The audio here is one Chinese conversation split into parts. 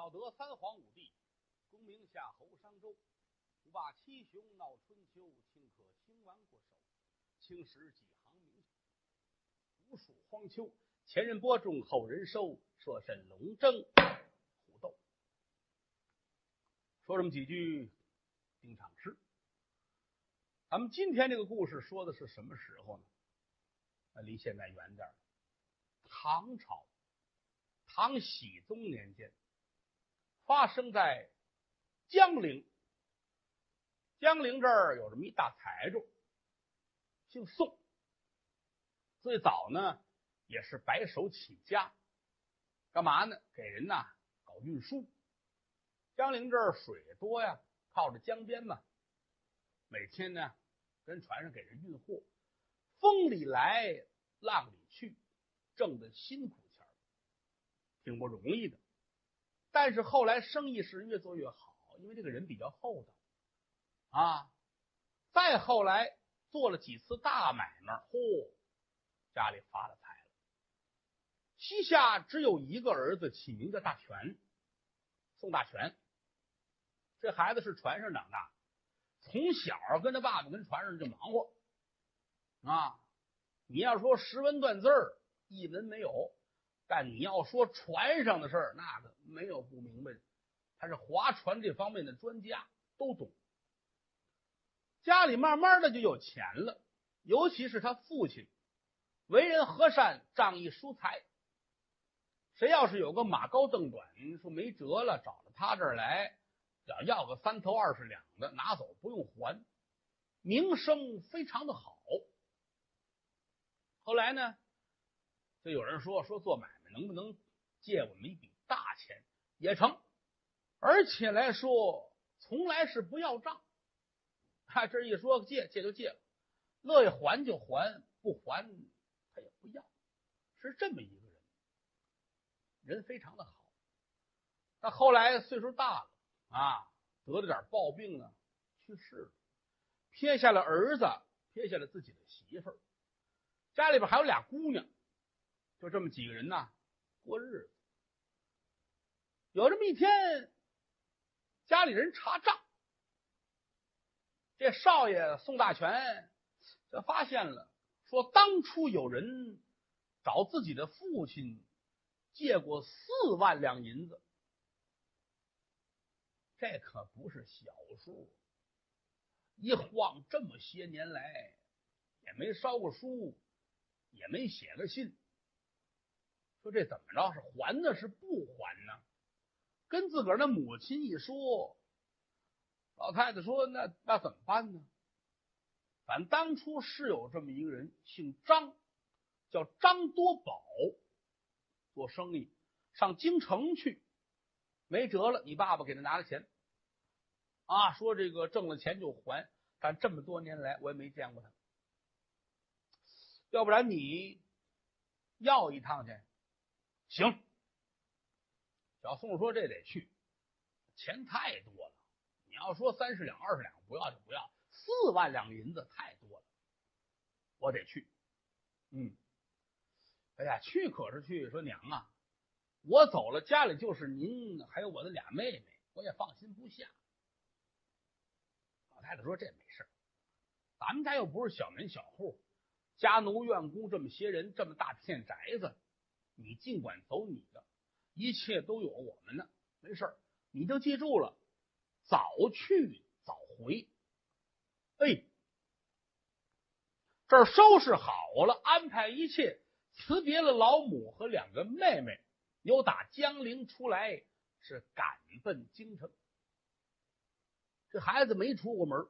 道德三皇五帝，功名夏侯商周，五霸七雄闹春秋，顷可兴亡过手，青史几行名无数荒丘，前人播种，后人收，说甚龙争虎斗。说这么几句定场诗。咱们今天这个故事说的是什么时候呢？离现在远点，唐朝唐僖宗年间，发生在江陵。江陵这儿有这么一大财主，姓宋。最早呢也是白手起家，干嘛呢？给人搞运输。江陵这儿水多呀，靠着江边嘛，每天呢跟船上给人运货，风里来浪里去，挣的辛苦钱，挺不容易的。但是后来生意是越做越好，因为这个人比较厚道再后来做了几次大买卖，家里发了财了。膝下只有一个儿子，起名叫大全，宋大全。这孩子是船上长大，从小跟他爸爸跟船上就忙活你要说识文断字儿一文没有，但你要说船上的事儿，那个没有不明白的，他是划船这方面的专家，都懂。家里慢慢的就有钱了，尤其是他父亲为人和善，仗义疏财。谁要是有个马高凳短，说没辙了，找到他这儿来，要个3头20两的，拿走不用还，名声非常的好。后来呢，就有人说做买卖能不能借我们一笔大钱也成，而且来说从来是不要账。这一说借就借了，乐意还就还，不还他也不要，是这么一个人非常的好。但后来岁数大了得了点暴病去世了，撇下了儿子，撇下了自己的媳妇儿，家里边还有俩姑娘，就这么几个人过日子。有这么一天，家里人查账，这少爷宋大全就发现了，说当初有人找自己的父亲借过4万两银子，这可不是小数。一晃这么些年来，也没烧过书，也没写个信，说这怎么着，是还呢是不还呢？跟自个儿的母亲一说，老太太说那怎么办呢？反正当初是有这么一个人，姓张，叫张多宝，做生意上京城去，没辙了，你爸爸给他拿了钱说这个挣了钱就还，但这么多年来我也没见过他，要不然你要一趟去。行，小宋说这得去，钱太多了，你要说30两20两不要就不要，4万两银子太多了，我得去。哎呀，去可是去，说娘我走了，家里就是您还有我的俩妹妹，我也放心不下。老太太说这没事，咱们家又不是小门小户，家奴院工这么些人，这么大片宅子，你尽管走你的，一切都有我们呢，没事，你就记住了，早去早回。这儿收拾好了，安排一切，辞别了老母和2个妹妹，由打江陵出来，是赶奔京城。这孩子没出过门，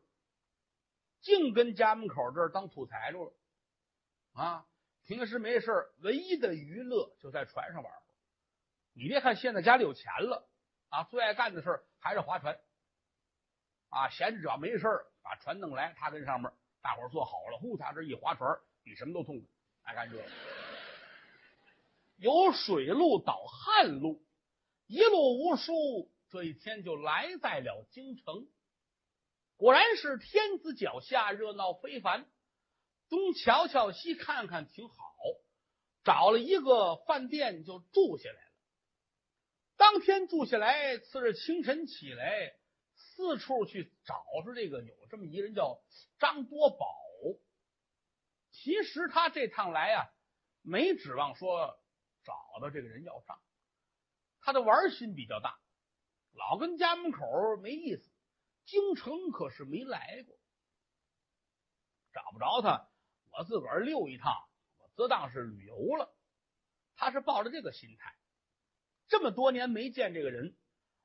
净跟家门口这儿当土财主了平时没事唯一的娱乐就在船上玩。你别看现在家里有钱了最爱干的事还是划船闲着只要没事把船弄来，他跟上面大伙儿坐好了，他这一划船比什么都痛快，爱干这个。由水路到旱路，一路无疏，这一天就来在了京城。果然是天子脚下，热闹非凡，东瞧瞧西看看挺好，找了一个饭店就住下来了。当天住下来，次日清晨起来，四处去找出这个有这么一个人叫张多宝。其实他这趟来啊，没指望说找到这个人要账，他的玩心比较大，老跟家门口没意思，京城可是没来过，找不着他，我自个儿溜一趟，我则当是旅游了。他是抱着这个心态，这么多年没见这个人，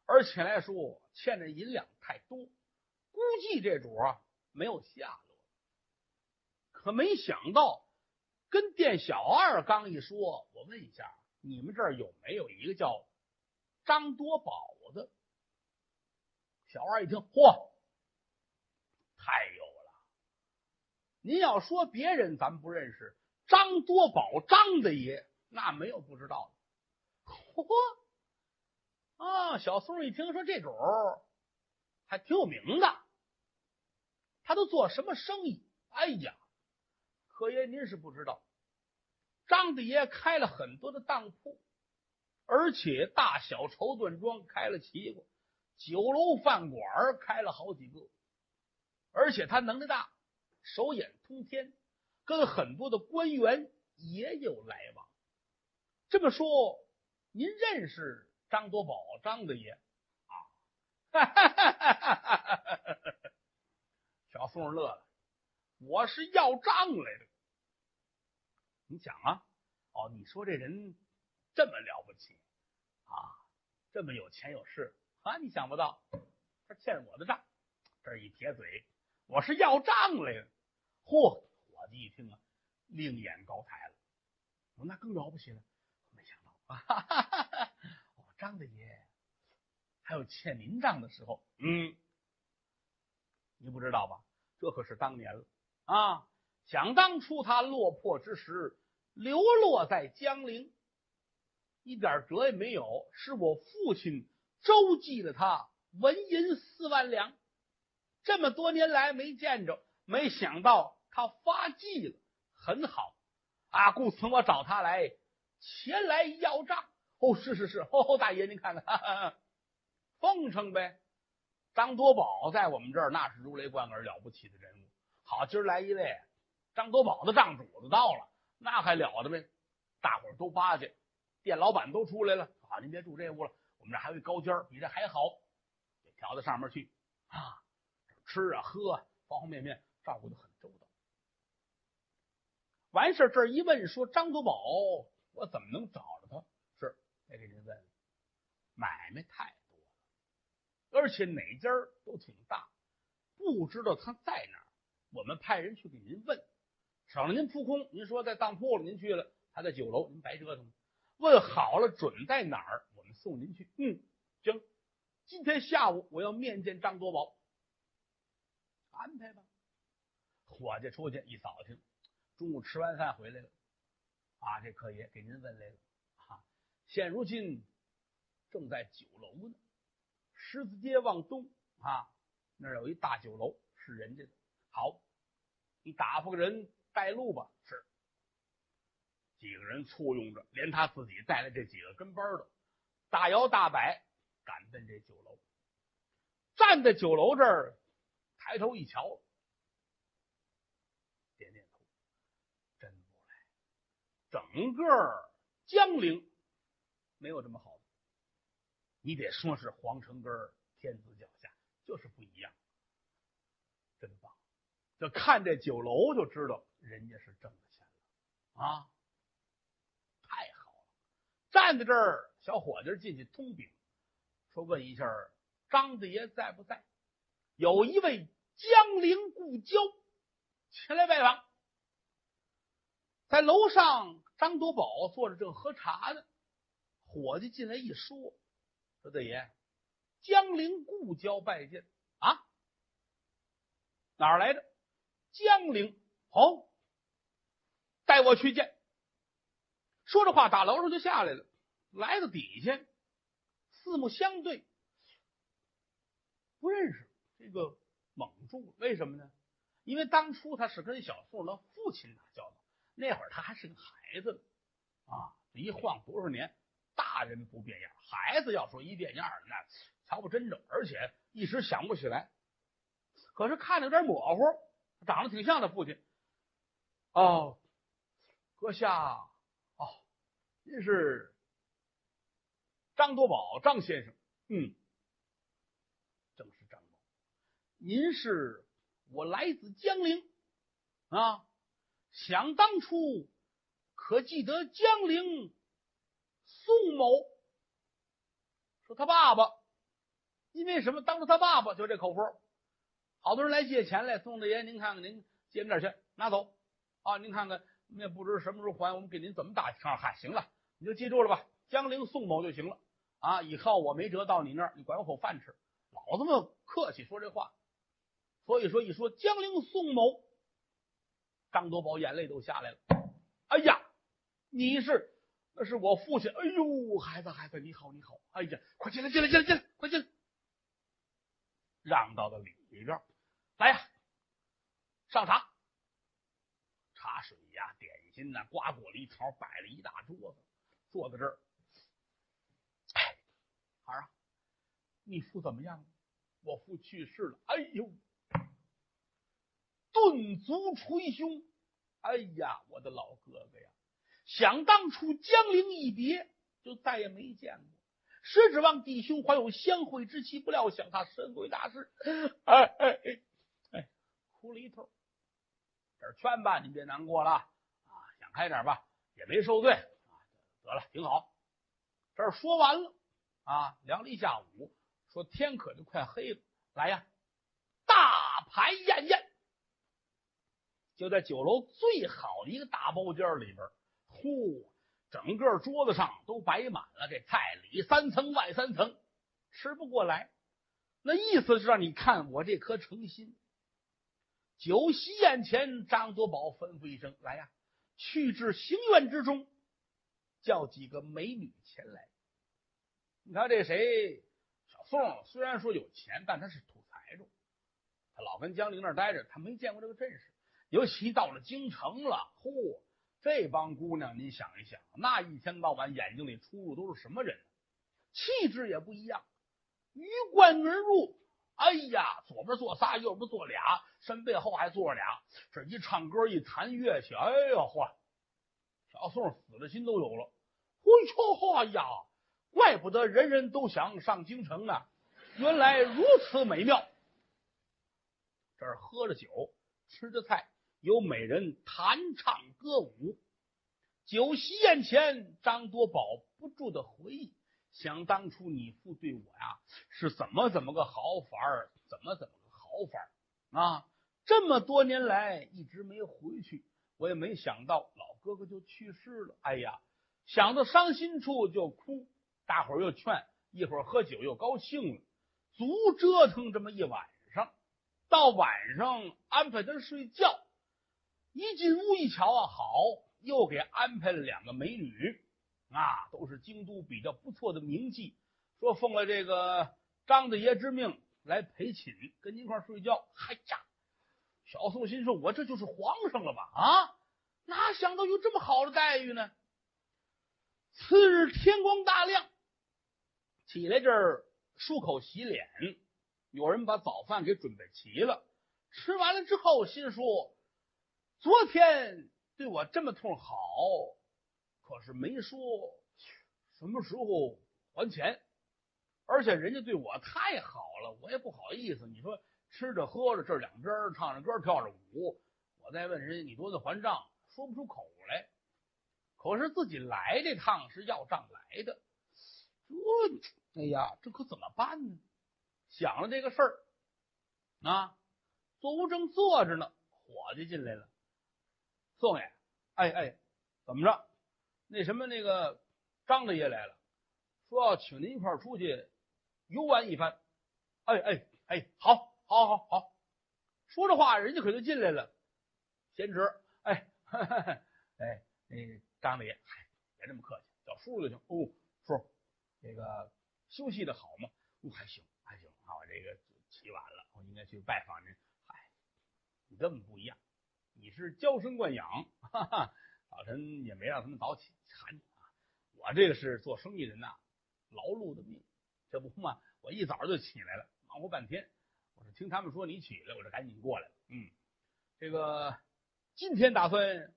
而且来说欠的银两太多，估计这主啊没有下落。可没想到跟店小二刚一说，我问一下，你们这儿有没有一个叫张多宝的？小二一听，嚯，太有了！您要说别人咱不认识，张多宝张大爷那没有不知道的。嚯啊！小宋一听说这主还挺有名的，他都做什么生意？哎呀，可爷您是不知道，张大爷开了很多的当铺，而且大小绸缎庄开了齐过，酒楼饭馆开了好几个，而且他能耐大，手眼通天，跟很多的官员也有来往。这么说，您认识张多宝张大爷啊？小宋乐了，我是要账来的。你讲啊，哦，你说这人这么了不起啊，这么有钱有势啊，你想不到他欠我的账。这一撇嘴，我是要账来的。嚯，伙计一听啊，另眼高抬了，我那更了不起了，没想到啊，哦，张大爷还有欠您账的时候。你不知道吧？这可是当年了啊！想当初他落魄之时，流落在江陵，一点辙也没有，是我父亲周济了他纹银4万两。这么多年来没见着，没想到他发迹了，很好啊！故此我找他来，前来要账。哦，是，哦，大爷您看看，哈哈，奉承呗。张多宝在我们这儿那是如雷贯耳了不起的人物。好，今儿来一位张多宝的账主子到了，那还了得呗！大伙儿都巴结，店老板都出来了啊！您别住这屋了，我们这还有一高间比这还好，给调到上面去啊！吃啊喝啊，方方面面照顾得很周到。完事这儿一问说张多宝，我怎么能找着他？是再给您问，买卖太多了，而且哪家都挺大，不知道他在哪儿。我们派人去给您问，省了您扑空。您说在当铺了，您去了，他在酒楼，您白折腾。问好了，准在哪儿，我们送您去。行，今天下午我要面见张多宝，安排吧。伙计出去一扫听，中午吃完饭回来了啊，这客爷给您问来了啊，现如今正在酒楼呢，狮子街往东啊，那儿有一大酒楼是人家的。好，你打发个人带路吧。是，几个人簇拥着，连他自己带来这几个跟班的，大摇大摆赶奔这酒楼。站在酒楼这儿，抬头一瞧，点点头，真不赖。整个江陵没有这么好的，你得说是皇城根儿天子脚下，就是不一样，真棒。就看这酒楼就知道人家是挣了钱了啊，太好了。站在这儿，小伙计进去通禀，说问一下张大爷在不在？有一位江陵故交前来拜访。在楼上，张多宝坐着正喝茶呢。伙计进来一说，说大爷，江陵故交拜见啊，哪儿来的？江陵。好，带我去见。说着话，打楼上就下来了，来到底下，四目相对，不认识，这个蒙住了。为什么呢？因为当初他是跟小宋的父亲打交道，那会儿他还是个孩子啊，一晃多少年，大大人不变样，孩子要说一变样，那瞧不真正，而且一时想不起来。可是看着有点模糊，长得挺像他父亲。哦，阁下，哦，您是张多宝，张先生。嗯，正是张某。您是我来自江陵啊，想当初可记得江陵宋某？说他爸爸，因为什么？当着他爸爸就这口风。好多人来借钱来，宋大爷，您看看，您借点钱拿走啊！您看看，我们也不知什么时候还，我们给您怎么打？嗨，行了，你就记住了吧，江陵宋某就行了啊！以后我没辙到你那儿，你管我口饭吃，老这么客气说这话。所以说一说江陵宋某，张多宝眼泪都下来了。哎呀，那是我父亲。哎呦，孩子你好。哎呀，快进来，快进来，让到了里边。来呀，上茶，茶水呀、点心呐、瓜果梨桃摆了一大桌子，坐在这儿。哎，孩儿啊，你父怎么样？我父去世了。哎呦，顿足捶胸。哎呀，我的老哥哥呀，想当初江陵一别，就再也没见过。实指望弟兄还有相会之期，不料想他身归大事。哭了一通。这儿劝吧，你别难过了啊，想开点吧，也没受罪啊，得了，挺好。这儿说完了啊，聊了一下午，说天可就快黑了，来呀，大排宴宴。就在酒楼最好的一个大包间里边，整个桌子上都摆满了这菜，里3层外3层，吃不过来。那意思是让你看我这颗诚心。酒席宴前，张多宝吩咐一声：“来呀，去至行院之中，叫几个美女前来。”你看这谁，小宋虽然说有钱，但他是土财主，他老跟江陵那儿待着，他没见过这个阵势。尤其到了京城了，这帮姑娘，你想一想，那一天到晚眼睛里出入都是什么人？气质也不一样，鱼贯而入。哎呀，左边坐仨，右边坐俩，身背后还坐着俩。这一唱歌一弹乐器，哎呀嚯，小宋死的心都有了。哎呀，怪不得人人都想上京城呢，原来如此美妙。这儿喝着酒，吃着菜，有美人弹唱歌舞。酒席宴前，张多宝不住的回忆，想当初你父对我呀是怎么个好法儿，怎么个好法儿啊！这么多年来一直没回去，我也没想到老哥哥就去世了。哎呀，想到伤心处就哭，大伙儿又劝，一会儿喝酒又高兴了，足折腾这么一晚上。到晚上安排他睡觉，一进屋一瞧啊，好，又给安排了2个美女啊，都是京都比较不错的名妓，说奉了这个张大爷之命来陪寝，跟您一块睡觉。嗨呀，小宋心说，我这就是皇上了吧？啊，哪想到有这么好的待遇呢？次日天光大亮，起来这儿漱口洗脸，有人把早饭给准备齐了。吃完了之后，心说昨天对我这么通好，可是没说什么时候还钱，而且人家对我太好了，我也不好意思。你说吃着喝着，这两边唱着歌跳着舞，我再问人家你多得还账，说不出口来。可是自己来这趟是要账来的，哎呀，这可怎么办呢？想了这个事儿啊，座屋正坐着呢，伙计进来了。宋爷，怎么着？那个张大爷来了，说要请您一块儿出去游玩一番。好。说着话，人家可就进来了。贤侄，张大爷，别这么客气，叫叔叔就行。哦，叔，这个休息的好吗？还行啊，我这个起晚了，我应该去拜访您。你这么不一样，你是娇生惯养，早晨也没让他们早起喊你啊。我这个是做生意人呐，劳碌的命，这不嘛，我一早就起来了，忙活半天。我说听他们说你起来，我这赶紧过来了。这个今天打算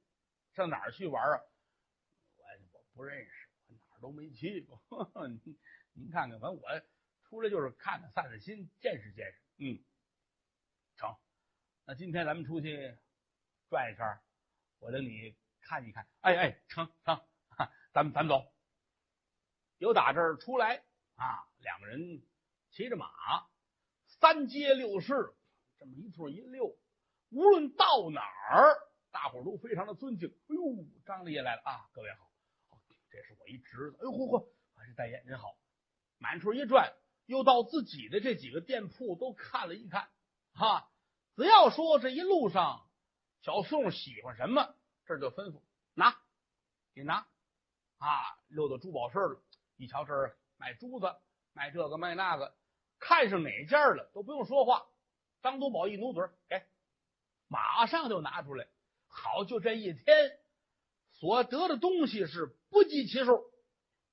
上哪儿去玩啊？我不认识，我哪儿都没去过。您看看，反正我出来就是看看、散散心、见识见识。成。那今天咱们出去转一圈，我领你看一看。成，咱们走。由打这儿出来啊，两个人骑着马，三街六市这么一通一溜，无论到哪儿，大伙儿都非常的尊敬。哎呦，张大爷来了啊！各位好，这是我一侄子。哎呦嚯，还是大爷您好。满处一转，又到自己的这几个店铺都看了一看，只要说这一路上小宋喜欢什么，这就吩咐拿，给拿溜到珠宝市了。一瞧这儿卖珠子，卖这个卖那个，看上哪件了都不用说话，张督宝一努嘴，给，马上就拿出来。好，就这一天所得的东西是不计其数，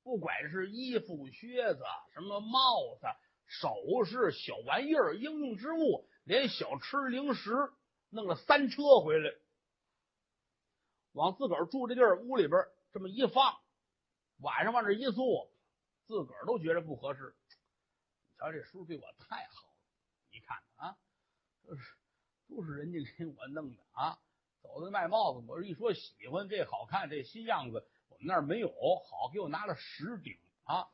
不管是衣服、靴子、什么帽子、首饰、小玩意儿、应用之物，连小吃零食，弄了3车回来，往自个儿住这地儿屋里边这么一放，晚上往这一坐，自个儿都觉得不合适。你瞧这叔对我太好了，你看啊，都是人家给我弄的啊。走到卖帽子，我一说喜欢这好看这新样子，我们那儿没有，好给我拿了10顶啊。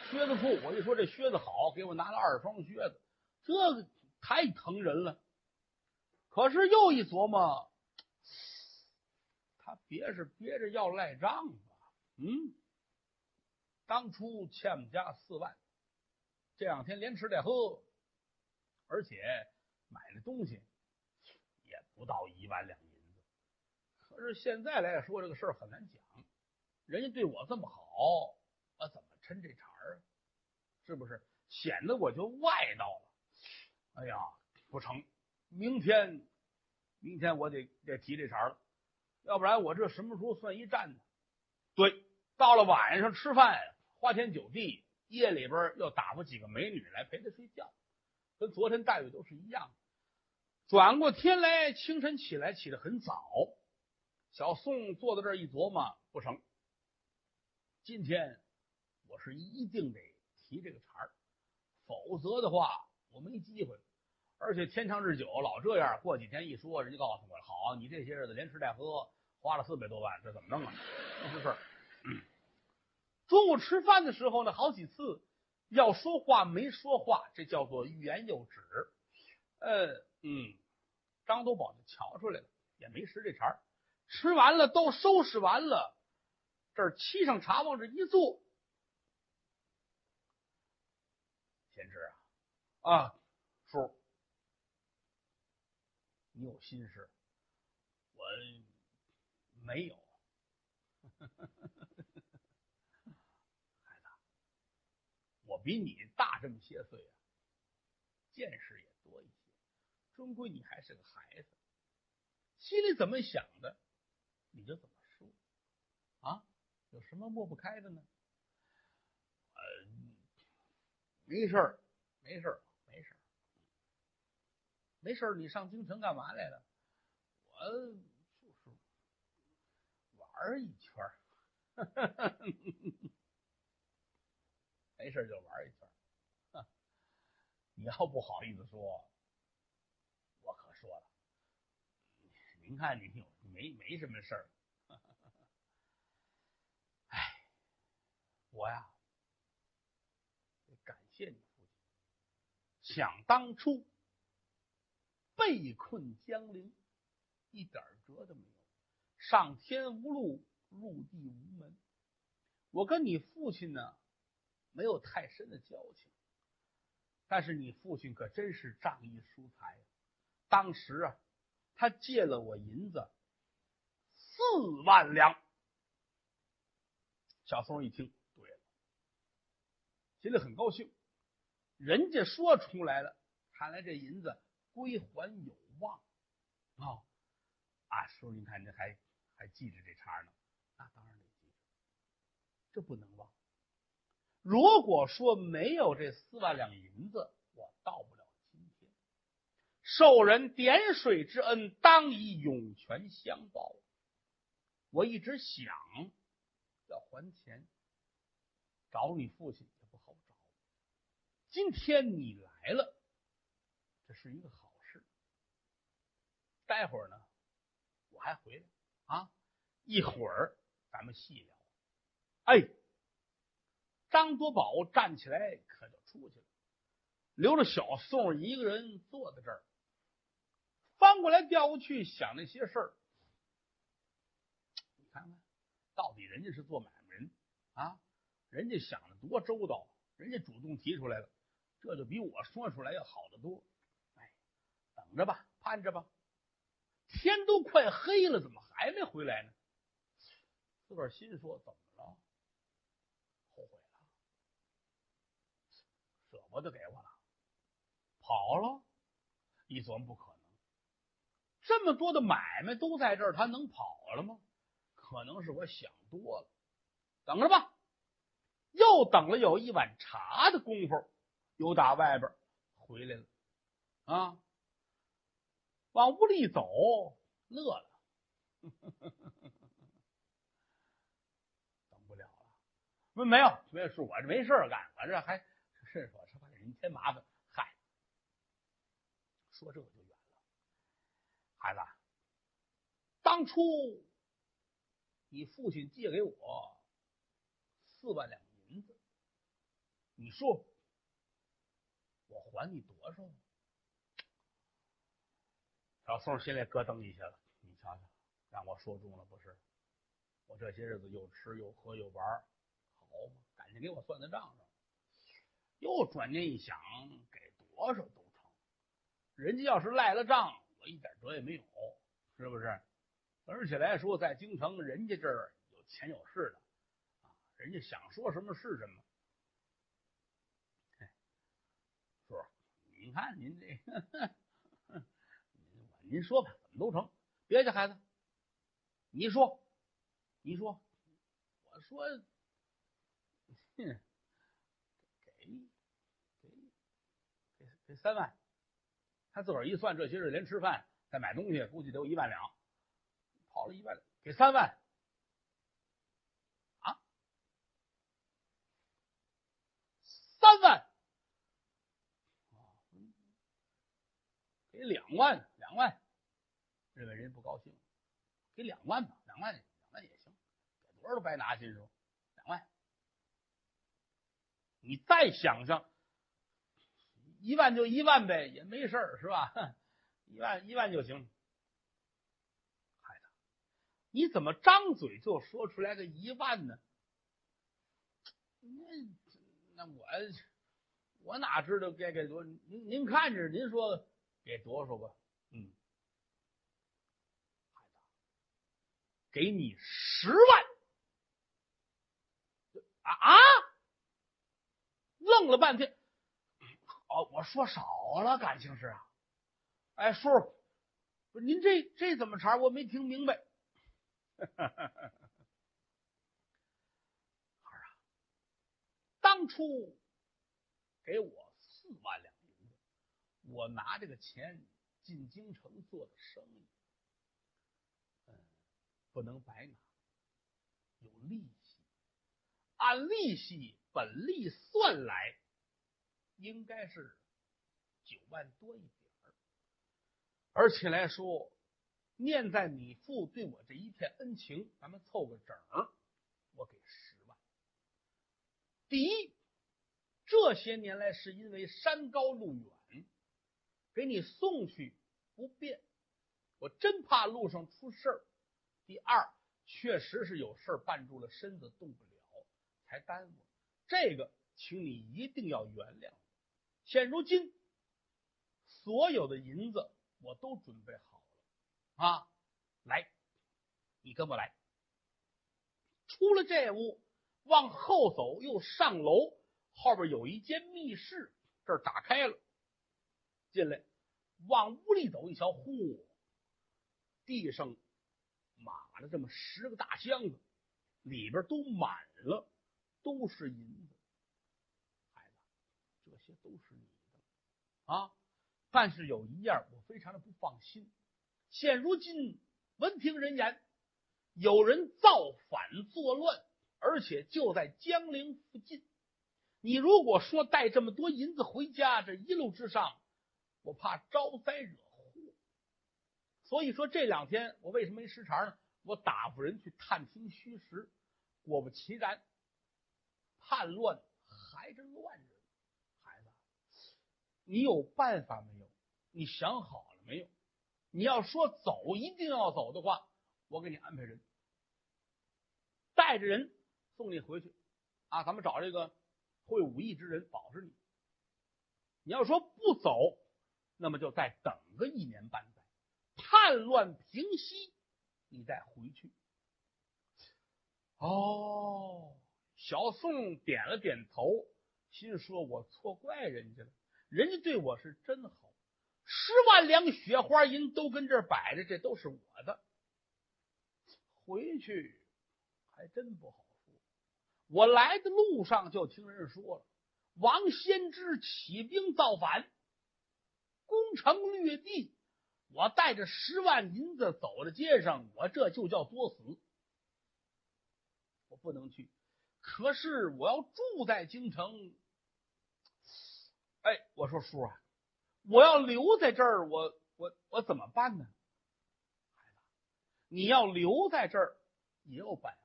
靴子铺，我一说这靴子好，给我拿了2双靴子，这个太疼人了。可是又一琢磨，他憋着要赖账吧？当初欠我们家4万，这2天连吃带喝，而且买的东西也不到1万两银子。可是现在来说，这个事儿很难讲。人家对我这么好，我怎么抻这茬儿啊？是不是显得我就外道了？哎呀，不成，明天我得提这茬了，要不然我这什么时候算一站呢？对，到了晚上吃饭，花天酒地，夜里边要打发几个美女来陪他睡觉，跟昨天待遇都是一样的。转过天来，清晨起来起得很早，小宋坐在这儿一琢磨，不成，今天我是一定得提这个茬儿，否则的话我没机会。而且天长日久老这样，过几天一说，人家告诉我，好，你这些日子连吃带喝花了400多万，这怎么弄啊？不是事儿。中午吃饭的时候呢，好几次要说话没说话，这叫做欲言又止。张督宝就瞧出来了，也没识这茬儿。吃完了都收拾完了，这儿沏上茶往这一坐。贤侄叔，你有心事，我没有。孩子，我比你大这么些岁啊，见识也多一些，终归你还是个孩子，心里怎么想的你就怎么说有什么抹不开的呢？没事儿，你上京城干嘛来了？我就是玩一圈儿。没事就玩一圈儿。你要不好意思说，我可说了，您看你没什么事儿。我呀，得感谢你父亲。想当初被困江陵，一点辙都没有，上天无路，入地无门。我跟你父亲呢，没有太深的交情，但是你父亲可真是仗义疏财。当时他借了我银子4万两。小松一听，对了，心里很高兴，人家说出来了，看来这银子归还有望叔，您看这还记着这茬呢。那当然得记着。这不能忘。如果说没有这4万两银子，我到不了今天。受人点水之恩，当以涌泉相报。我一直想要还钱，找你父亲也不好找。今天你来了，这是一个好事。待会儿呢，我还回来啊，一会儿咱们细聊。哎，张多宝站起来可就出去了，留着小宋一个人坐在这儿，翻过来调过去想那些事儿。你看看，到底人家是做买卖人啊，人家想的多周到，人家主动提出来了，这就比我说出来要好得多。哎，等着吧，盼着吧，天都快黑了，怎么还没回来呢？自个儿心说怎么了？后悔了，舍不得给我了，跑了？一琢磨不可能，这么多的买卖都在这儿，他能跑了吗？可能是我想多了。等着吧，又等了有一碗茶的功夫，又打外边回来了啊，往屋里走，乐了。等不了了，没有，是我这没事干，我这还是我这给人添麻烦。嗨，说这个就远了。孩子，当初你父亲借给我4万两银子，你说我还你多少？小宋心里咯噔一下了，你瞧瞧，让我说中了不是？我这些日子又吃又喝又玩，好嘛，赶紧给我算在账上。又转念一想，给多少都成。人家要是赖了账，我一点辙也没有，是不是？而且来说，在京城，人家这儿有钱有势的啊，人家想说什么是什么。叔，您看您这您说吧，怎么都成。别介，孩子，你说，我说，哼，给3万。他自个儿一算，这些日连吃饭再买东西，估计得有1万两，跑了1万两，给3万啊，3万，给2万，2万，认为人不高兴，给2万吧，2万也行，给多少都白拿，心说2万。你再想想，1万就1万呗，也没事儿，是吧？1万就行。孩子，你怎么张嘴就说出来个1万呢？那我哪知道该给多？您看着，您说给多少吧？孩子，给你10万。啊！愣了半天，哦，我说少了，感情是啊。哎，叔，不是您这怎么茬？我没听明白。孩儿啊，当初给我4万两银子，我拿这个钱进京城做的生意，不能白拿，有利息。按利息本利算来，应该是9万多一点儿。而且来说，念在你父对我这一片恩情，咱们凑个整儿，我给10万。第一，这些年来是因为山高路远，给你送去不便，我真怕路上出事儿。第二，确实是有事儿绊住了身子，动不了，才耽误。这个，请你一定要原谅。现如今，所有的银子我都准备好了啊！来，你跟我来。出了这屋，往后走，又上楼，后边有一间密室，这儿打开了，进来，往屋里走一瞧，嚯，地上码了这么10个大箱子，里边都满了，都是银子。孩子，这些都是你的啊！但是有一样我非常的不放心，现如今闻听人言，有人造反作乱，而且就在江陵附近。你如果说带这么多银子回家，这一路之上我怕招灾惹祸。所以说这2天我为什么没时常呢？我打发人去探听虚实，果不其然，叛乱还是乱人。孩子，你有办法没有？你想好了没有？你要说走一定要走的话，我给你安排人，带着人送你回去啊！咱们找这个会武艺之人保着你。你要说不走，那么就再等个1年半载，叛乱平息，你再回去。哦，小宋点了点头，心说我错怪人家了，人家对我是真好，10万两雪花银都跟这儿摆着，这都是我的。回去还真不好说。我来的路上就听人说了，王先知起兵造反，攻城略地，我带着10万银子走到街上，我这就叫作死。我不能去，可是我要住在京城。哎，我说叔啊，我要留在这儿，我怎么办呢？孩子，你要留在这儿也有办法。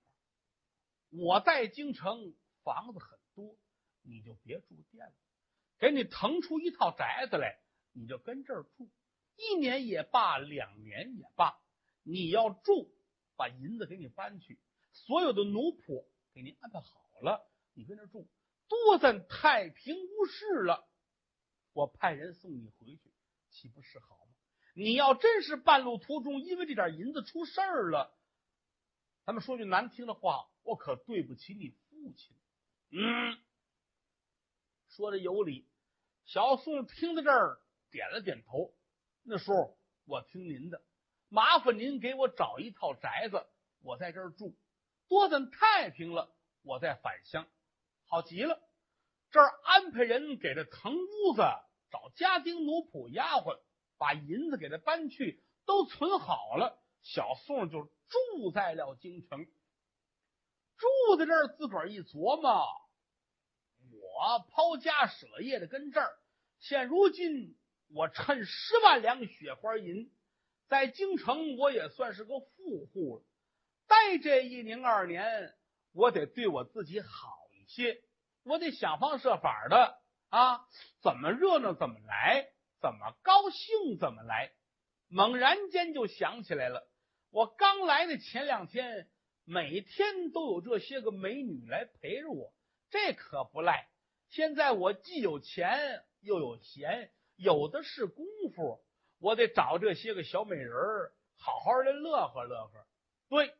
我在京城房子很多，你就别住店了，给你腾出一套宅子来，你就跟这儿住，1年也罢，2年也罢。你要住，把银子给你搬去，所有的奴仆给你安排好了，你跟这儿住，多咱太平无事了，我派人送你回去，岂不是好吗？你要真是半路途中因为这点银子出事儿了，咱们说句难听的话，我可对不起你父亲。说的有理。小宋听到这儿点了点头，那时候我听您的，麻烦您给我找一套宅子，我在这儿住，多等太平了我再返乡。好极了，这儿安排人给他腾屋子，找家丁奴仆丫鬟，把银子给他搬去，都存好了。小宋就住在了京城。住在这儿自个儿一琢磨，我抛家舍业的跟这儿，现如今我趁10万两雪花银，在京城我也算是个富户了。待这1年2年，我得对我自己好一些，我得想方设法的啊，怎么热闹怎么来，怎么高兴怎么来。猛然间就想起来了，我刚来的前2天，每天都有这些个美女来陪着我，这可不赖。现在我既有钱又有闲，有的是功夫，我得找这些个小美人儿好好的乐呵乐呵。对，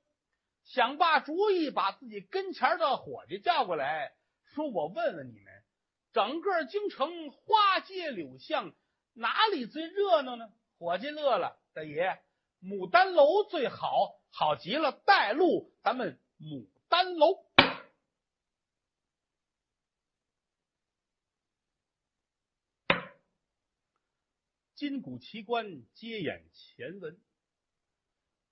想罢主意，把自己跟前的伙计叫过来，说我问问你们，整个京城花街柳巷哪里最热闹呢？伙计乐了，大爷，牡丹楼最好。好极了，带路，咱们牡丹楼。金谷奇观，接眼前文。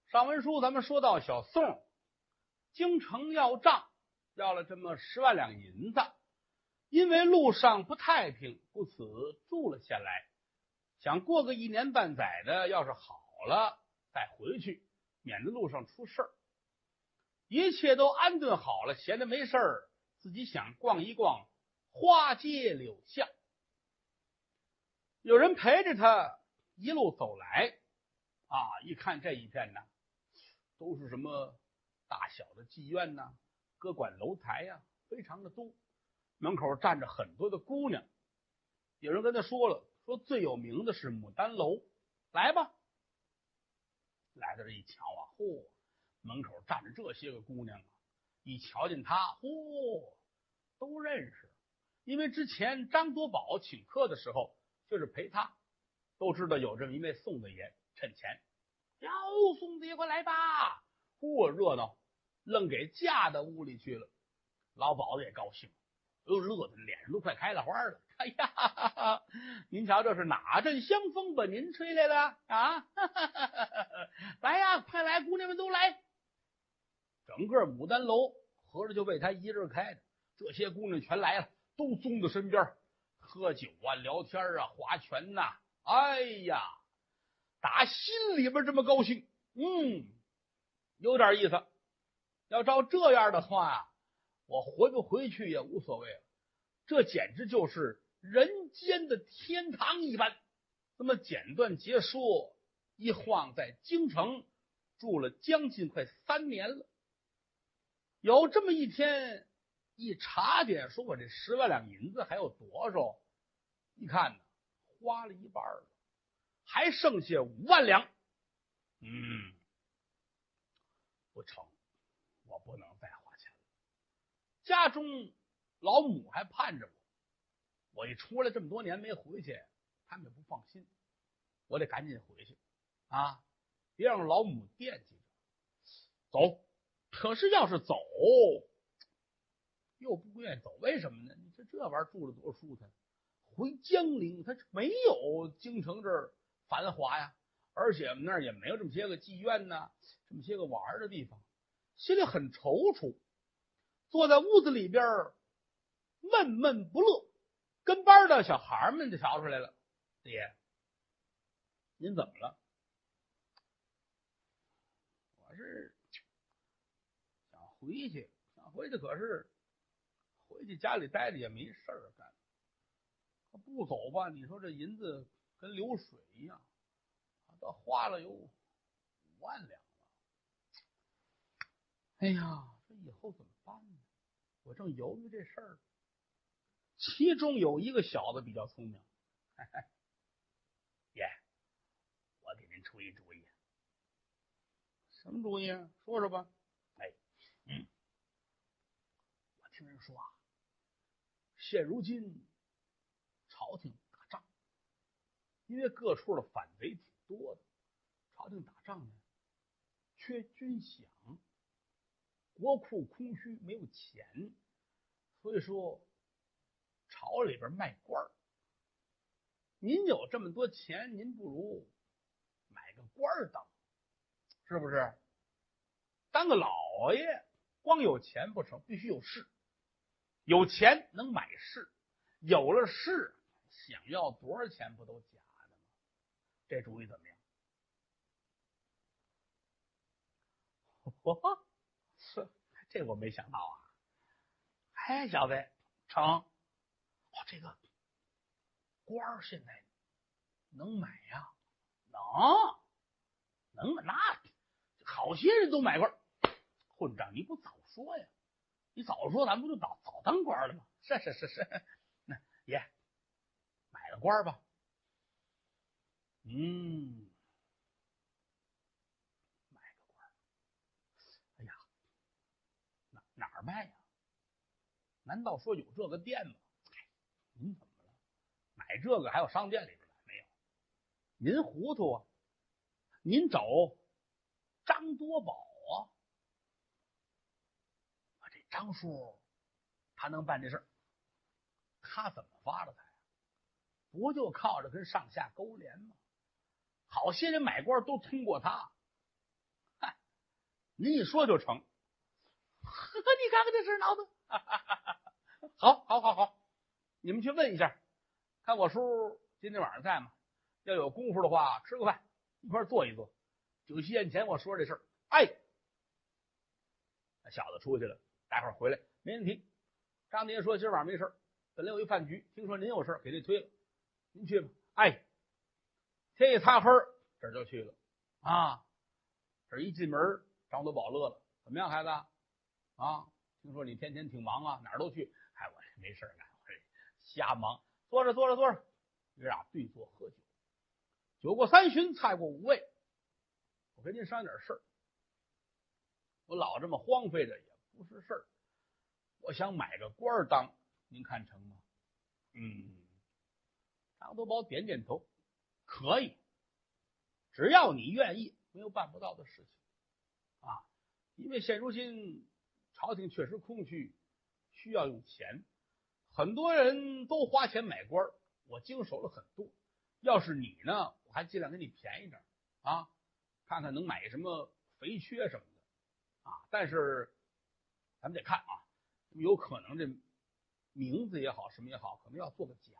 上文书咱们说到小宋京城要账，要了这么10万两银子，因为路上不太平，故此住了下来，想过个1年半载的，要是好了再回去，免得路上出事儿。一切都安顿好了，闲着没事儿，自己想逛一逛花街柳巷。有人陪着他一路走来啊，一看这一片呢，都是什么大小的妓院呐、歌馆楼台呀、非常的多，门口站着很多的姑娘。有人跟他说了，说最有名的是牡丹楼，来吧。来到这一瞧啊，嚯，门口站着这些个姑娘啊，一瞧见他，嚯，都认识，因为之前张多宝请客的时候就是陪他，都知道有这么一位宋大爷趁钱。哟，宋大爷快来吧，嚯，热闹，愣给架到屋里去了。老鸨子也高兴，乐得脸上都快开了花了。哎呀，哈哈哈，您瞧这是哪阵香风把您吹来了啊？哈哈哈，来呀，快来，姑娘们都来。整个牡丹楼合着就为他一人开的，这些姑娘全来了，都宗到身边喝酒啊、聊天啊、划拳呐。哎呀，打心里边这么高兴，有点意思。要照这样的话，我回不回去也无所谓了。这简直就是人间的天堂一般。那么简短结束，一晃在京城住了将近快3年了。有这么一天，一查点，说我这10万两银子还有多少？一看呢，花了一半了，还剩下5万两。不成，我不能再花钱了。家中老母还盼着我，我一出来这么多年没回去，他们也不放心，我得赶紧回去啊，别让老母惦记着。走，可是要是走又不愿意走，为什么呢？你这玩意儿住着多舒坦，回江陵它没有京城这儿繁华呀，而且那儿也没有这么些个妓院呐，这么些个玩的地方，心里很踌躇，坐在屋子里边闷闷不乐。跟班的小孩们就瞧出来了，爹，您怎么了？我是想回去，可是回去家里待着也没事儿干，不走吧，你说这银子跟流水一样，都花了有5万两了。哎呀，这以后怎么办呢？我正犹豫这事儿，其中有一个小子比较聪明，爷，我给您出一主意。什么主意？说说吧。我听人说啊，现如今朝廷打仗，因为各处的反贼挺多的，朝廷打仗呢缺军饷，国库空虚，没有钱，所以说朝里边卖官儿。您有这么多钱，您不如买个官儿当，是不是？当个老爷，光有钱不成，必须有势。有钱能买势，有了势，想要多少钱不都假的吗？这主意怎么样？这我没想到啊！哎，小子，成，这个官儿现在能买呀？能那好些人都买官。混账，你不早说呀？你早说，咱不就早当官了吗？是。那爷，买个官吧。买个官。哎呀，哪儿卖呀？难道说有这个店吗？您怎么了？买这个还有商店里边买没有？您糊涂啊！您找张多宝啊！这张叔他能办这事儿，他怎么发的财？不就靠着跟上下勾连吗？好些人买官都通过他。嗨，您一说就成。你看看这事闹的。好，你们去问一下，看我叔今天晚上在吗？要有功夫的话，吃个饭，一块坐一坐。酒席宴前我说这事儿。小子出去了，待会儿回来没问题。张爹说今晚上没事，本来有一饭局，听说您有事给这推了，您去吧。天一擦黑这就去了啊。这一进门，张多宝乐了，怎么样，孩子啊？听说你天天挺忙啊，哪儿都去。我没事干，我这瞎忙。坐着，爷俩对坐喝酒。酒过3巡，菜过5味，我跟您商量点事儿。我老这么荒废着也不是事儿，我想买个官当，您看成吗？张多宝点点头，可以，只要你愿意，没有办不到的事情啊。因为现如今朝廷确实空虚，需要用钱。很多人都花钱买官，我经手了很多。要是你呢，我还尽量给你便宜点啊，看看能买什么肥缺什么的啊。但是咱们得看啊，有可能这名字也好，什么也好，可能要做个假，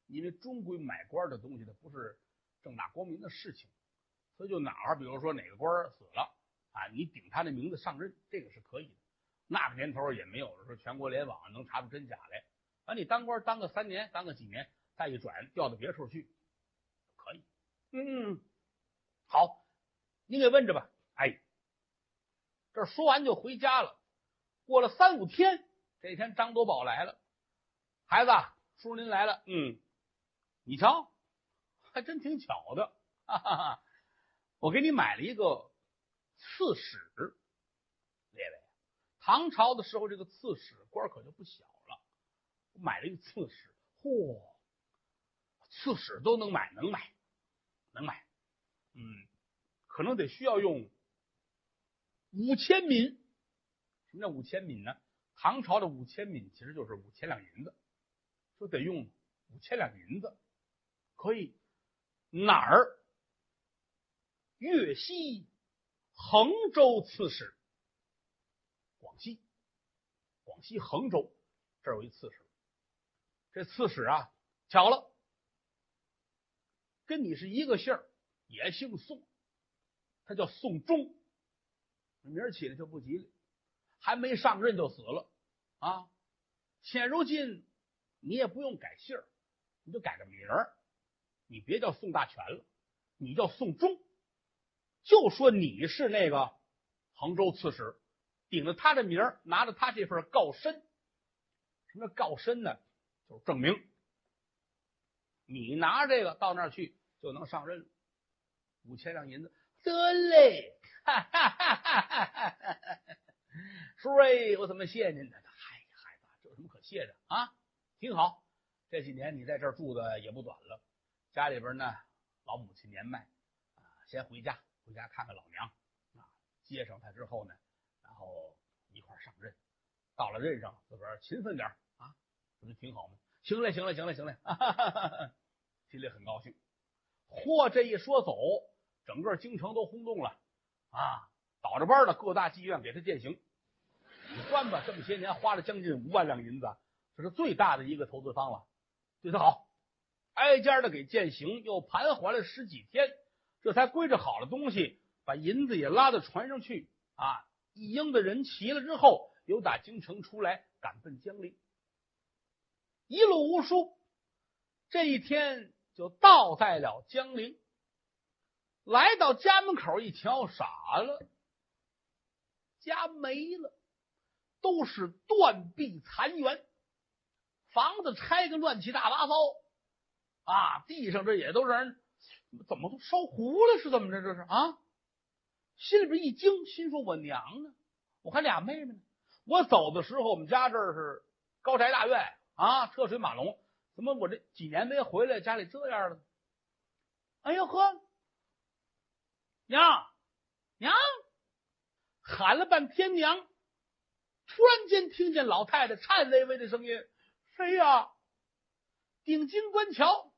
因为终归买官的东西它不是正大光明的事情，所以就哪儿，比如说哪个官死了啊，你顶他的名字上任，这个是可以的。那个年头也没有说全国联网能查出真假来，啊，你当官当个3年，当个几年，再一转调到别处去，可以。好，你给问着吧。哎，这说完就回家了。过了3、5天，这天张多宝来了，孩子，叔您来了。你瞧，还真挺巧的，哈哈哈。我给你买了一个刺史。列位，唐朝的时候这个刺史官可就不小了，我买了一个刺史。嚯，刺史都能买，能买。可能得需要用5000民。什么叫5000民呢？唐朝的5000民其实就是5000两银子，说得用5000两银子。可以。哪儿？粤西衡州刺史。广西衡州这儿有一刺史。这刺史啊，巧了，跟你是一个姓儿，也姓宋，他叫宋忠，名儿起来就不吉利，还没上任就死了啊！现如今你也不用改姓儿，你就改个名儿，你别叫宋大全了，你叫宋忠，就说你是那个衡州刺史，顶着他的名儿，拿着他这份告身。什么叫告身呢？就是证明你拿这个到那儿去就能上任了。5000两银子，得嘞！叔哎，我怎么谢您呢？嗨，孩子，这有什么可谢的啊？挺好，这几年你在这儿住的也不短了，家里边呢老母亲年迈啊，先回家看看老娘啊，接上她之后呢，然后一块上任。到了任上，自个儿勤奋点啊，不是挺好吗？行嘞，心里很高兴。嚯，这一说走，整个京城都轰动了啊！倒着班的各大妓院给他饯行。你算吧，这么些年花了将近5万两银子，这是最大的一个投资方了，对他好，挨家的给饯行，又盘桓了10几天，这才归置好了东西，把银子也拉到船上去啊！一应的人齐了之后，由打京城出来，赶奔江陵。一路无书，这一天就到在了江陵。来到家门口一瞧，傻了，家没了，都是断壁残垣，房子拆个乱七八糟啊！地上这也都让人怎么都烧糊了，是怎么着？这是啊！心里边一惊，心说我娘呢？我还俩妹妹呢。我走的时候，我们家这儿是高宅大院啊，车水马龙，怎么我这几年没回来，家里这样了？哎呦呵，娘，喊了半天娘，突然间听见老太太颤巍巍的声音：“谁呀？”定睛观瞧，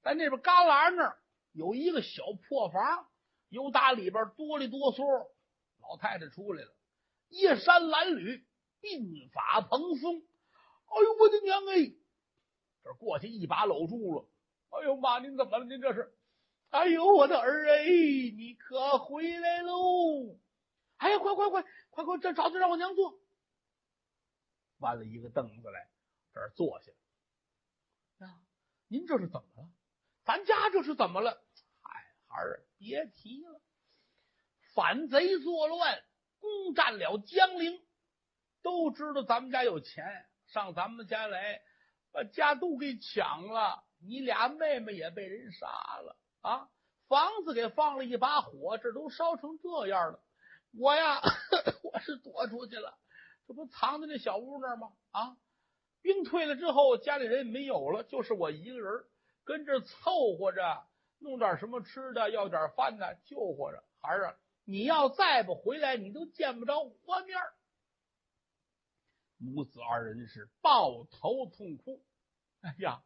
在那边旮旯那儿有一个小破房，由打里边哆里哆嗦，老太太出来了，衣衫褴褛，鬓发蓬松。哎呦我的娘哎！这过去一把搂住了。哎呦妈，您怎么了？您这是？哎呦我的儿哎，你可回来喽！哎呀，快，这找让我娘坐。搬了一个凳子来，这儿坐下。啊，您这是怎么了？咱家这是怎么了？嗨，孩儿别提了，反贼作乱，攻占了江陵，都知道咱们家有钱，上咱们家来，把家都给抢了，你俩妹妹也被人杀了啊！房子给放了一把火，这都烧成这样了。我呀，我是躲出去了，这不藏在那小屋那儿吗？啊！兵退了之后，家里人没有了，就是我一个人跟这凑合着，弄点什么吃的，要点饭的，救活着。孩儿啊，你要再不回来，你都见不着活面。母子二人是抱头痛哭。哎呀，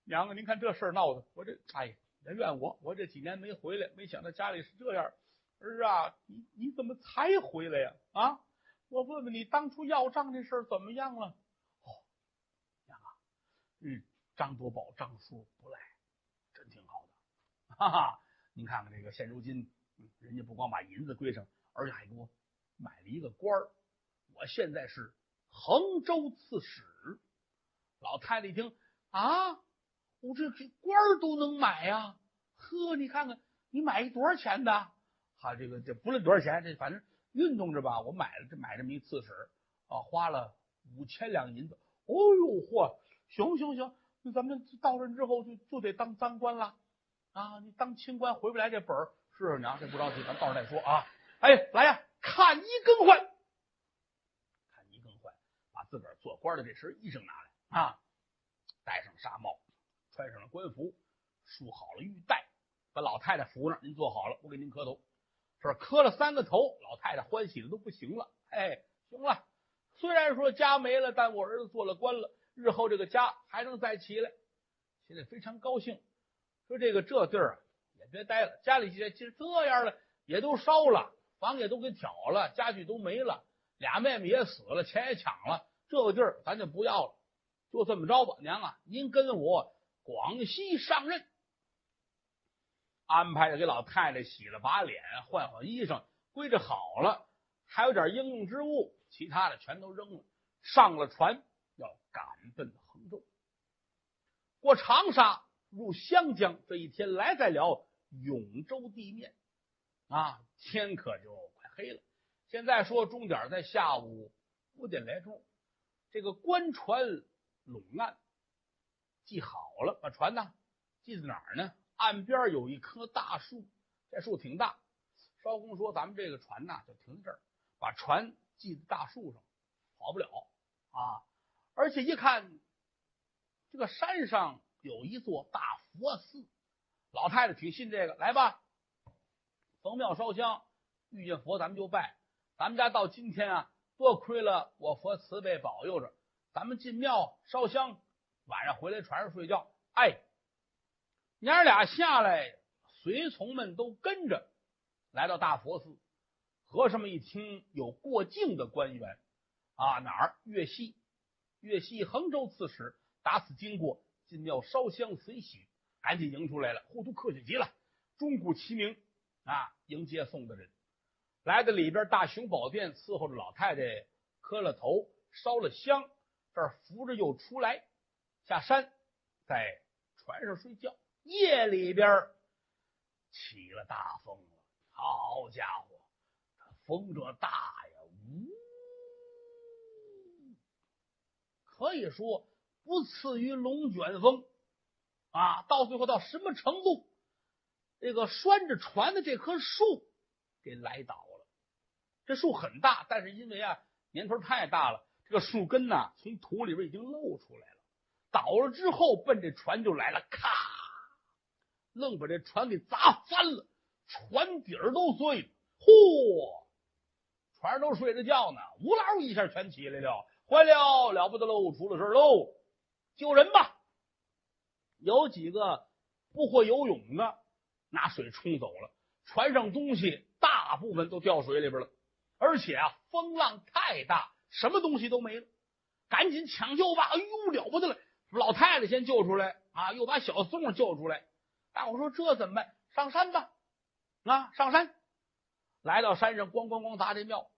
娘啊，您看这事儿闹的，我这别怨我这几年没回来，没想到家里是这样。儿啊，你怎么才回来呀？啊，我问问你，当初要账这事儿怎么样了？哦，娘啊，张多宝张叔不赖，真挺好的，哈哈。您看看这个现如今，人家不光把银子归上，而且还给我买了一个官儿，我现在是衡州刺史。老太太一听啊，我这官儿都能买呀！呵，你看看你买多少钱的？这不论多少钱，这反正运动着吧。我买这么一刺史啊，花了5000两银子。哦呦嚯，行，那咱们到任之后就得当赃官了啊！你当清官回不来这本儿。是娘，这不着急，咱到时候再说啊。哎，来呀，看衣更换，把自个儿做官的这身衣裳拿来啊，戴上纱帽，穿上了官服，束好了玉带，把老太太扶那儿，您坐好了，我给您磕头。这磕了3个头，老太太欢喜的都不行了。哎，行了，虽然说家没了，但我儿子做了官了，日后这个家还能再起来，现在非常高兴。说这地儿啊，也别待了，家里其实这样了，也都烧了，房也都给挑了，家具都没了，俩妹妹也死了，钱也抢了，这个地儿咱就不要了。就这么着吧，娘啊，您跟我广西上任。安排着给老太太洗了把脸，换衣裳，归置好了，还有点应用之物，其他的全都扔了，上了船，要赶奔衡州。过长沙，入湘江，这一天来在了永州地面啊，天可就快黑了。现在说钟点在下午5点来钟，这个官船拢岸，系好了，把船呢系在哪儿呢？岸边有一棵大树，这树挺大。艄公说：“咱们这个船呐，就停在这儿，把船系在大树上，跑不了啊。而且一看，这个山上有一座大佛寺，老太太挺信这个，来吧，逢庙烧香，遇见佛咱们就拜。咱们家到今天啊，多亏了我佛慈悲保佑着，咱们进庙烧香，晚上回来船上睡觉。哎。”娘俩下来，随从们都跟着来到大佛寺。和尚们一听有过境的官员啊，哪儿？粤西衡州刺史打此经过，进庙烧香随喜，赶紧迎出来了。都客气极了，钟鼓齐鸣啊，迎接送的人来到里边大雄宝殿，伺候着老太太磕了头，烧了香，这儿扶着又出来，下山，在船上睡觉。夜里边起了大风了，好家伙，风这大呀，可以说不次于龙卷风啊！到最后到什么程度？这个拴着船的这棵树给来倒了。这树很大，但是因为年头太大了，这个树根呢从土里边已经露出来了。倒了之后，奔这船就来了，咔！愣把这船给砸翻了，船底儿都碎了。嚯！船上都睡着觉呢，呜嗷一下全起来了，坏了，了不得喽，出了事喽！救人吧！有几个不会游泳的，拿水冲走了，船上东西大部分都掉水里边了，而且风浪太大，什么东西都没了，赶紧抢救吧！哎呦，了不得了！老太太先救出来啊，又把小宋救出来。大伙说这怎么办？上山吧！啊，上山！来到山上，咣咣咣砸这庙。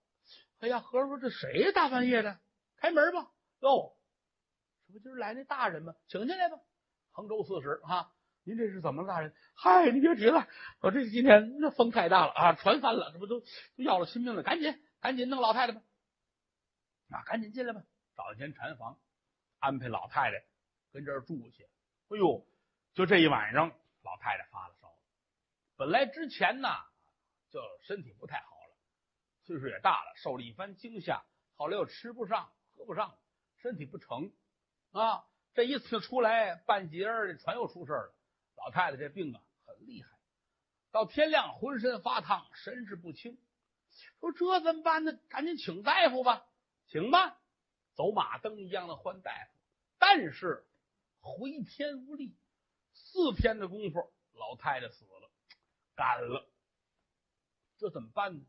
哎呀，和尚说这谁呀？大半夜的，开门吧！哟，这不就是来那大人吗？请进来吧。衡州刺史您这是怎么了，大人？嗨，你别急了，我这今天那风太大了啊，船翻了，这不都要了亲命了？赶紧弄老太太吧！赶紧进来吧，找一间禅房，安排老太太跟这儿住去。哎呦，就这一晚上。老太太发了烧，本来之前呢就身体不太好了，岁数也大了，受了一番惊吓，后来又吃不上喝不上，身体不成啊。这一次出来半截这船又出事了，老太太这病很厉害，到天亮浑身发烫，神志不清。说这怎么办呢？赶紧请大夫吧，请吧。走马灯一样的换大夫，但是回天无力，4天的功夫，老太太死了，干了。这怎么办呢？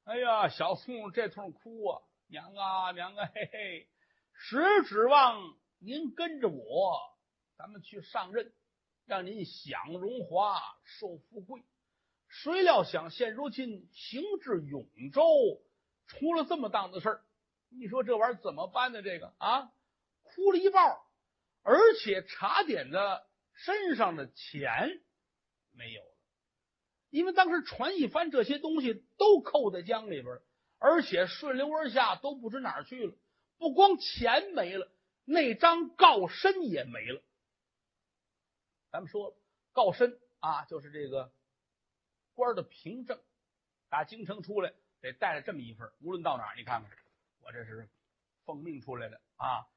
哎呀，小宋这通哭啊，娘啊娘啊，嘿嘿，实指望您跟着我，咱们去上任，让您享荣华受富贵。谁料想现如今行至永州，出了这么档子事儿，你说这玩意儿怎么办呢？这个啊，哭了一半，而且茶点的身上的钱没有了，因为当时传一番这些东西都扣在江里边，而且顺流而下，都不知哪儿去了。不光钱没了，那张告身也没了。咱们说了，告身啊，就是这个官的凭证，打京城出来得带着这么一份，无论到哪儿，你看看，我这是奉命出来的啊，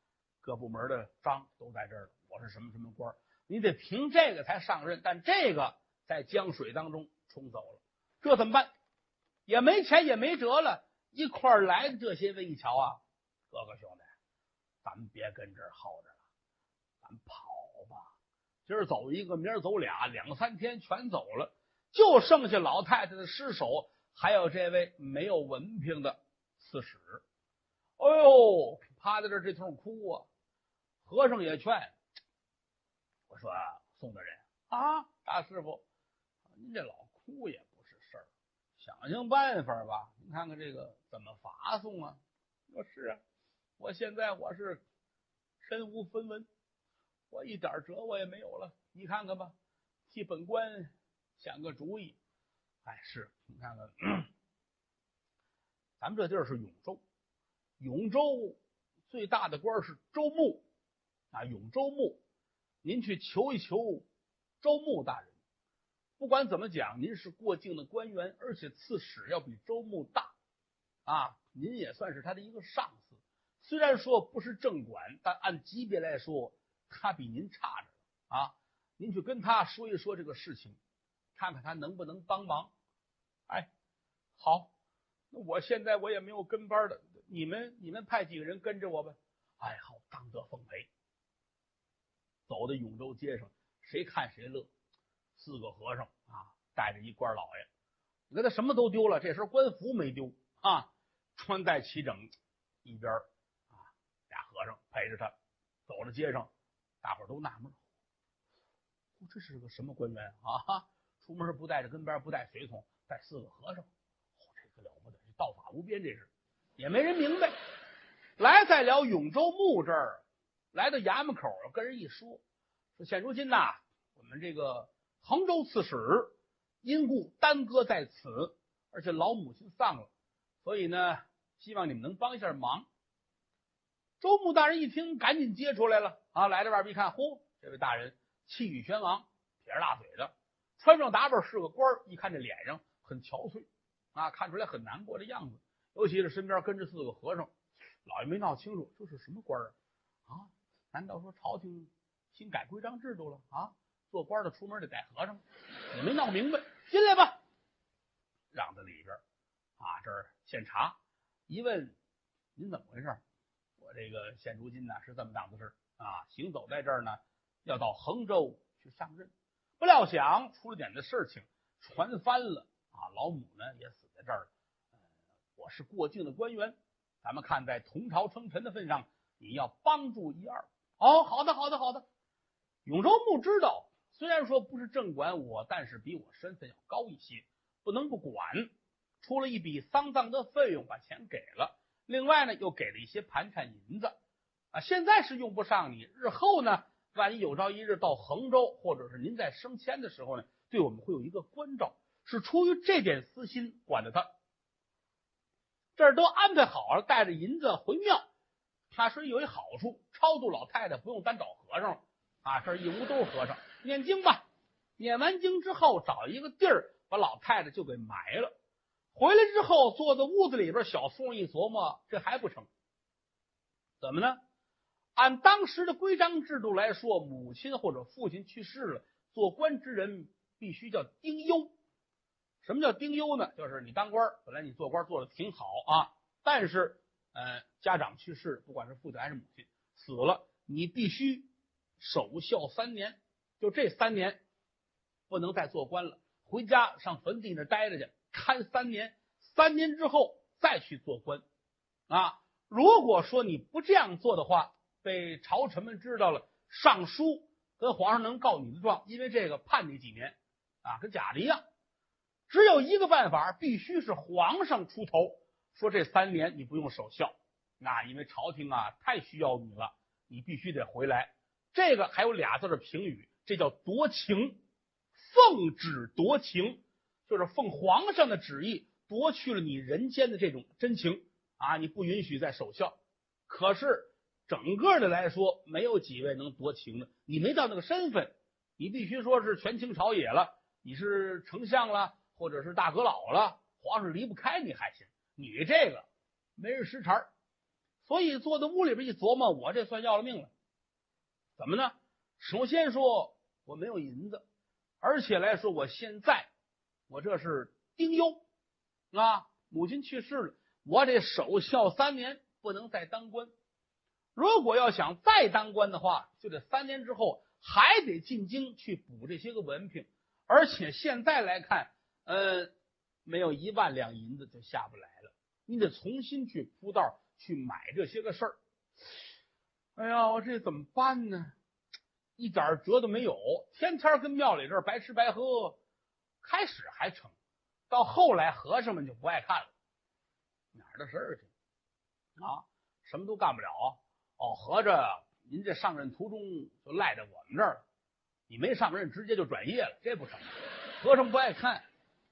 各部门的章都在这儿了，我是什么什么官，你得凭这个才上任。但这个在江水当中冲走了，这怎么办？也没钱也没辙了。一块儿来的这些位一瞧啊，哥哥兄弟，咱们别跟这儿耗着了，咱们跑吧。今儿走一个，明儿走俩，2、3天全走了，就剩下老太太的尸首，还有这位没有文凭的刺史。哎呦，趴在这通哭啊！和尚也劝我说：“宋大人啊，大师傅，您这老哭也不是事儿，想想办法吧。您看看这个怎么罚送啊？”我说：“是啊，我现在我是身无分文，我一点辙我也没有了。你看看吧，替本官想个主意。”哎，是你看看，咱们这地儿是永州，永州最大的官是州牧啊，永州牧，您去求一求州牧大人。不管怎么讲，您是过境的官员，而且刺史要比州牧大啊，您也算是他的一个上司。虽然说不是正管，但按级别来说，他比您差着啊。您去跟他说一说这个事情，看看他能不能帮忙。哎，好，那我现在我也没有跟班的，你们派几个人跟着我吧。哎，好，当得奉陪。走到永州街上，谁看谁乐。4个和尚啊，带着一官老爷，你看他什么都丢了，这身官服没丢啊，穿戴齐整。一边啊，俩和尚陪着他走到街上，大伙儿都纳闷，这是个什么官员啊？出门不带着跟班，不带随从，带4个和尚，这个了不得，道法无边，这是也没人明白。来在了永州牧这儿，来到衙门口，跟人一说现如今呐，我们这个衡州刺史因故耽搁在此，而且老母亲丧了，所以呢，希望你们能帮一下忙。州牧大人一听，赶紧接出来了啊！来到外边一看，嚯，这位大人气宇轩昂，撇着大嘴的，穿上打扮是个官，一看这脸上很憔悴啊，看出来很难过的样子。尤其是身边跟着4个和尚，老爷没闹清楚这是什么官啊？难道说朝廷新改规章制度了啊？做官的出门得带和尚，也没闹明白。进来吧，让到里边啊，这儿现查。一问您怎么回事？我这个现如今呢是这么档子事啊，行走在这儿呢，要到衡州去上任，不料想出了点的事情，船翻了啊，老母呢也死在这儿了。我是过境的官员，咱们看在同朝称臣的份上，你要帮助一二。哦，好的，好的，好的。永州牧知道，虽然说不是正管我，但是比我身份要高一些，不能不管。出了一笔丧葬的费用，把钱给了。另外呢，又给了一些盘缠银子啊。现在是用不上你，日后呢，万一有朝一日到衡州，或者是您在升迁的时候呢，对我们会有一个关照，是出于这点私心管着他。这儿都安排好了，带着银子回庙。他说有一好处，超度老太太不用单找和尚了啊，这一屋都是和尚，念经吧。念完经之后，找一个地儿把老太太就给埋了。回来之后，坐在屋子里边，小宋一琢磨，这还不成？怎么呢？按当时的规章制度来说，母亲或者父亲去世了，做官之人必须叫丁忧。什么叫丁忧呢？就是你当官，本来你做官做的挺好啊，但是家长去世，不管是父亲还是母亲死了，你必须守孝3年，就这3年不能再做官了，回家上坟地那待着去，看3年，3年之后再去做官啊。如果说你不这样做的话，被朝臣们知道了，上书跟皇上能告你的状，因为这个判你几年啊，跟假的一样。只有一个办法，必须是皇上出头，说这3年你不用守孝，因为朝廷啊太需要你了，你必须得回来。这个还有俩字的评语，这叫夺情，奉旨夺情，就是奉皇上的旨意夺去了你人间的这种真情啊，你不允许再守孝。可是整个的来说，没有几位能夺情的，你没到那个身份，你必须说是权倾朝野了，你是丞相了，或者是大阁老了，皇上离不开你还行，你这个没人识茬。所以坐在屋里边一琢磨，我这算要了命了。怎么呢？首先说我没有银子，而且来说我现在我这是丁忧啊，母亲去世了，我得守孝3年，不能再当官。如果要想再当官的话，就得3年之后还得进京去补这些个文凭，而且现在来看，没有1万两银子就下不来了，你得重新去铺道去买这些个事儿。哎呀，我这怎么办呢？一点辙都没有，天天跟庙里这儿白吃白喝，开始还成，到后来和尚们就不爱看了，哪儿的事儿去啊？什么都干不了。合着您这上任途中就赖在我们这儿了，你没上任直接就转业了，这不成。和尚不爱看，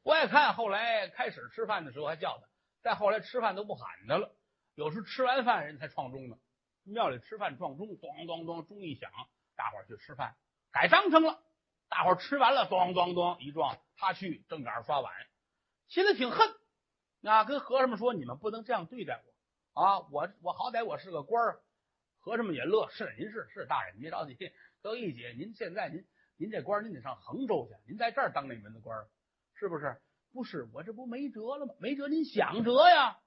不爱看，后来开始吃饭的时候还叫他，再后来吃饭都不喊他了，有时吃完饭人才撞钟呢。庙里吃饭撞钟，咚咚咚，钟一响，大伙儿去吃饭，改章程了。大伙儿吃完了，咚咚咚一撞，他去正赶上刷碗，心里挺恨啊，跟和尚们说：“你们不能这样对待我啊！我好歹我是个官儿。”和尚们也乐，是您是大人，您别着急。德义姐，您现在您这官您得上衡州去，您在这儿当那门子官是不是？不是，我这不没辙了吗？没辙，您想辙呀！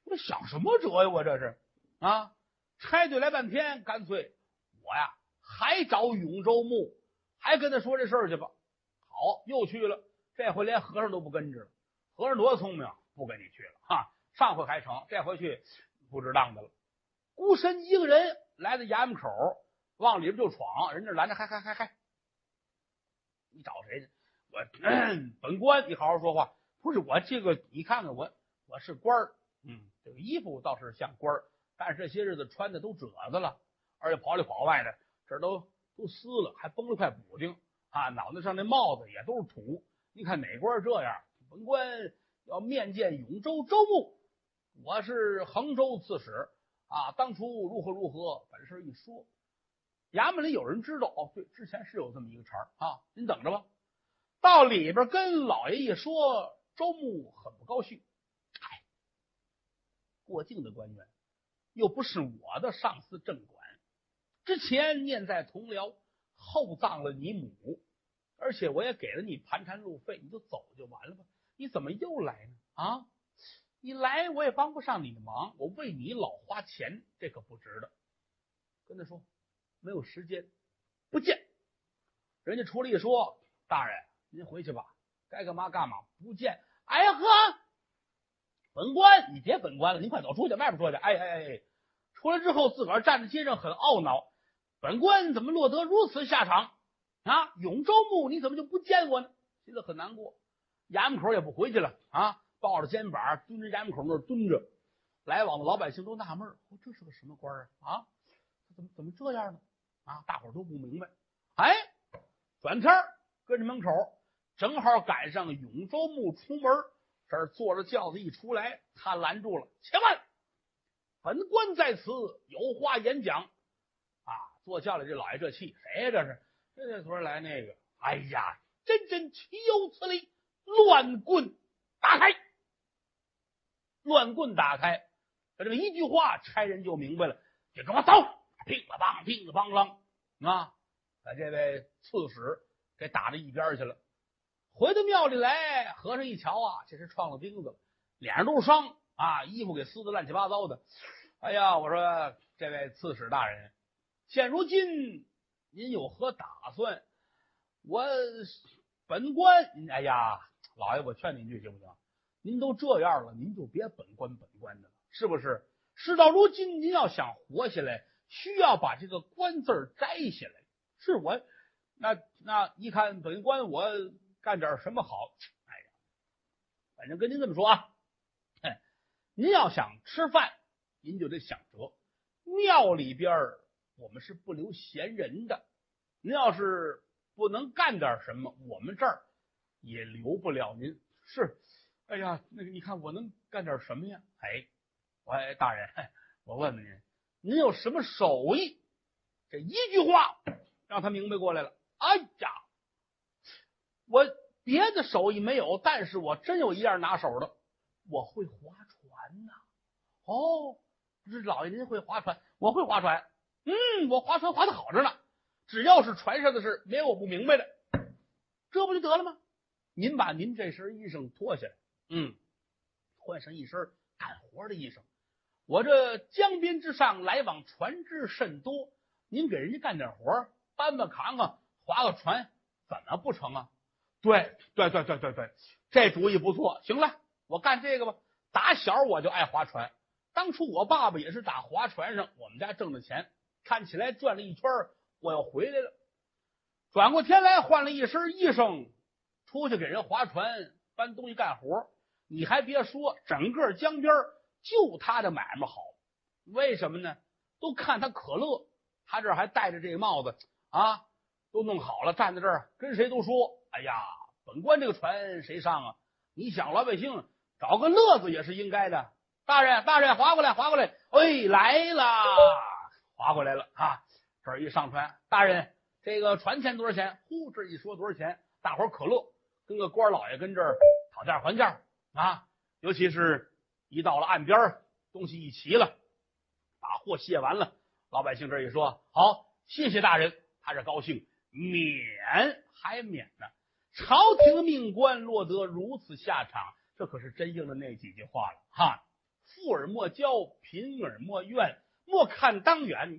我想什么辙呀？我这是啊，拆对来半天，干脆我呀还找永州牧，还跟他说这事儿去吧。好，又去了，这回连和尚都不跟着了。和尚多聪明，不跟你去了哈。上回还成，这回去不值当的了。孤身一个人来到衙门口，往里边就闯，人家拦着，嗨，你找谁去？我本官，你好好说话。不是我这个，你看看我是官儿，这个衣服倒是像官儿，但是这些日子穿的都褶子了，而且跑里跑外的，这都撕了，还崩了块补丁啊，脑袋上那帽子也都是土。你看哪官这样？本官要面见永州州牧，我是衡州刺史。啊，当初如何，把这事一说，衙门里有人知道。对，之前是有这么一个茬啊，您等着吧。到里边跟老爷一说，州牧很不高兴。过境的官员，又不是我的上司正管，之前念在同僚，厚葬了你母，而且我也给了你盘缠路费，你就走就完了吧？你怎么又来呢？啊？你来我也帮不上你的忙，我为你老花钱，这可不值得。跟他说没有时间，不见。人家出来一说，大人您回去吧，该干嘛干嘛，不见。哎呀呵，本官你别本官了，您快走出去，外边说去。哎，出来之后自个儿站在街上很懊恼，本官怎么落得如此下场啊？永州牧你怎么就不见我呢？心里很难过，衙门口也不回去了啊。抱着肩膀蹲着衙门口那儿蹲着，来往的老百姓都纳闷，这是个什么官啊？怎么这样呢？啊，大伙儿都不明白。哎，转天跟着门口，正好赶上永州牧出门，这儿坐着轿子一出来，他拦住了，且慢，本官在此有话演讲。啊，坐轿里这老爷这气，谁呀？这是这昨儿来那个，哎呀，真岂有此理！乱棍打开。乱棍打开，这么一句话，差人就明白了，就跟我走，乒了乓啷啊，把这位刺史给打到一边去了。回到庙里来，和尚一瞧啊，这是撞了钉子了，脸上都是伤啊，衣服给撕得乱七八糟的。哎呀，我说这位刺史大人，现如今您有何打算？我本官，哎呀，老爷，我劝您一句行不行？您都这样了，您就别本官的了，是不是？事到如今，您要想活下来，需要把这个官字摘下来。是我，那一看本官，我干点什么好？哎呀，反正跟您这么说啊，您要想吃饭，您就得想辙。庙里边我们是不留闲人的，您要是不能干点什么，我们这儿也留不了您。是，哎呀，那个你看我能干点什么呀？哎，大人，我问问您，您有什么手艺？这一句话让他明白过来了。哎呀，我别的手艺没有，但是我真有一样拿手的，我会划船呐。哦，不是老爷您会划船？我会划船。我划船划得好着呢。只要是船上的事，没有我不明白的。这不就得了吗？您把您这身衣裳脱下来，换上一身干活的衣裳。我这江边之上来往船只甚多，您给人家干点活，搬搬扛扛，划个船，怎么不成啊？对，这主意不错。行了，我干这个吧。打小我就爱划船，当初我爸爸也是打划船上我们家挣的钱，看起来转了一圈，我又回来了。转过天来换了一身衣裳，出去给人划船搬东西干活。你还别说，整个江边就他的买卖好。为什么呢？都看他可乐，他这还戴着这个帽子啊，都弄好了，站在这儿跟谁都说，哎呀，本官这个船谁上啊？你想老百姓找个乐子也是应该的。大人，划过来。哎，来了，划过来了啊！这儿一上船，大人，这个船钱多少钱？呼，这一说多少钱，大伙儿可乐，跟个官老爷跟这儿讨价还价啊！尤其是一到了岸边，东西一齐了，把货卸完了，老百姓这一说，好，谢谢大人，他这高兴，免还免呢。朝廷命官落得如此下场，这可是真应了那几句话了哈。富而莫骄，贫而莫怨，莫看当远，